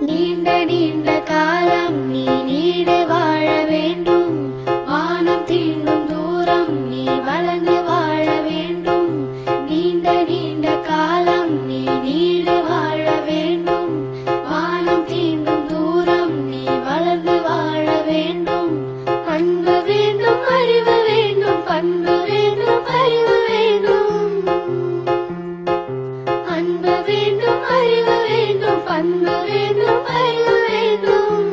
நீண்ட நீண்ட காலம் நீ நீடு வாழ வேண்டும். வானம் தீண்டும் தூரம் நீ வளர்ந்து வாழ வேண்டும். நீண்ட நீண்ட காலம் நீ நீடு வாழ வேண்டும். வானம் தீண்டும் தூரம் நீ வளர்ந்து வாழ வேண்டும். அன்பு வேண்டும், அறிவு வேண்டும், பண்பு வேண்டும், அறிவு வேண்டும். அன்பு வேண்டும், அறிவு வேண்டும், பண்பு வேண்டும், அறிவு வேண்டும்.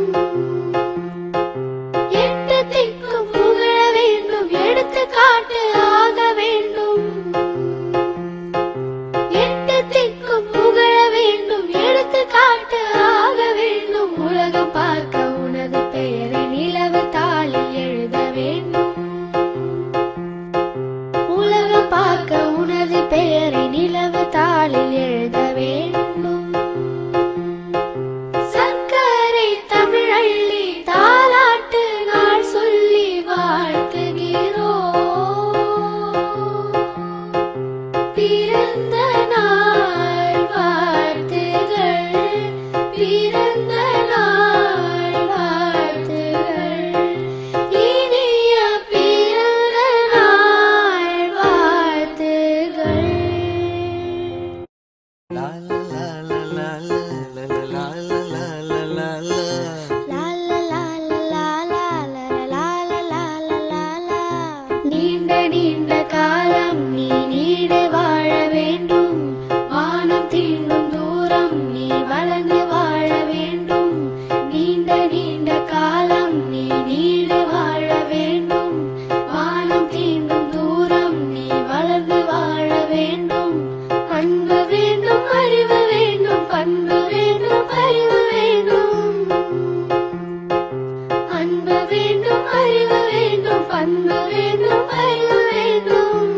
எட்டு திக்கும் புகழ வேண்டும், எடுத்துக்காட்டு ஆக வேண்டும். எட்டு திக்கும் புகழ வேண்டும், எடுத்துக்காட்டு ஆக வேண்டும். உலகம் பார்க்க உனது பெயரை நிலவு தாளில் எழுத வேண்டும். உலகம் பார்க்க உனது பெயரை நிலவு தாளில் எழுத வேண்டும். சர்க்கரை தமிழள்ளி தாலாட்டு நாள் சொல்லி வாழ்த்துகிறோம். பிறந்த நாள் வாழ்த்துகள், பிறந்த நாள் வாழ்த்துகள், இனிய பிறந்த நாள் வாழ்த்துகள். நீண்ட நீண்ட காலம் நீ நீடு வாழ வேண்டும். வானம் தீண்டும் தூரம் நீ வளர்ந்து வாழ வேண்டும். நீண்ட நீண்ட காலம் நீ நீடு வாழ வேண்டும். வானம் தீண்டும் தூரம் நீ வளர்ந்து வாழ வேண்டும். அன்பு வேண்டும், அறிவு வேண்டும், பண்பு வேண்டும், அறிவு வேண்டும். அன்பு வேண்டும், அறிவு வேண்டும், பண்பு வேண்டும், அறிவு வேண்டும்.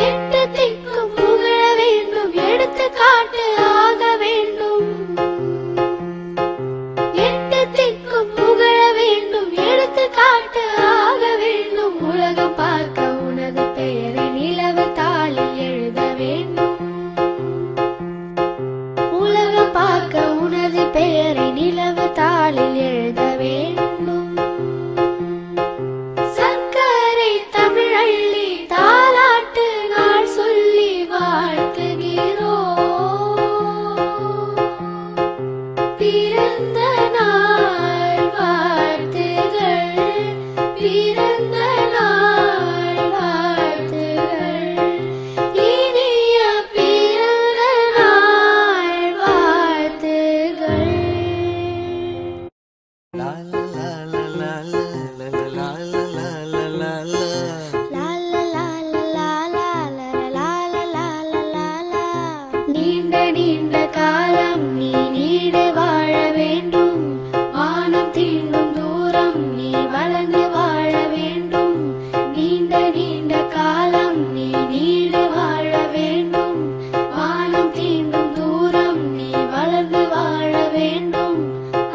எட்டு திக்கும் புகழ வேண்டும், எடுத்துக்காட்டு ஆக வேண்டும். எட்டு திக்கும் புகழ வேண்டும், எடுத்துக்காட்டு ஆக வேண்டும். உலகம் பார்க்க உனது பெயரை நிலவு தாளில் எழுத வேண்டும். உலகம் பார்க்க உனது பெயரை நிலவு தாளில் எழுத வேண்டும். சர்க்கரை தமிழள்ளி தாலாட்டு நாள் சொல்லி வாழ்த்துகிறோம். பிறந்த நாள் வாழ்த்துகள், பிறந்த நாள் வாழ்த்துகள், இனிய பிறந்த நாள் வாழ்த்துகள். நீண்ட நீண்ட காலம் நீ நீடு வாழ வேண்டும். வானம் தீண்டும் தூரம் நீ வளர்ந்து வாழ வேண்டும். நீண்ட நீண்ட காலம் நீ நீடு வாழ வேண்டும். வானம் தீண்டும் தூரம் நீ வளர்ந்து வாழ வேண்டும்.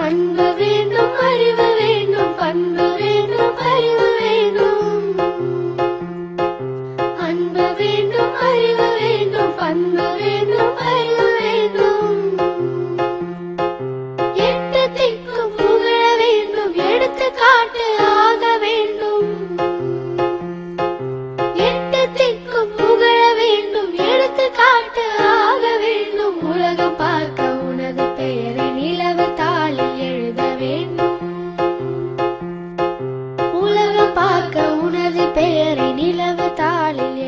அன்பு வேண்டும், அறிவு வேண்டும், பண்பு வேண்டும், அறிவு வேண்டும். அன்பு வேண்டும், அறிவு வேண்டும், பண்பு வேண்டும், அறிவு வேண்டும். எட்டு திக்கும் புகழ வேண்டும், எடுத்துக்காட்டு ஆக வேண்டும். எட்டு திக்கும் புகழ வேண்டும், எடுத்துக்காட்டு ஆக வேண்டும். உலகம் பார்க்க உனது பெயரை நிலவு தாளில் எழுத வேண்டும். உலகம் பார்க்க உனது பெயரை நிலவு தாளில்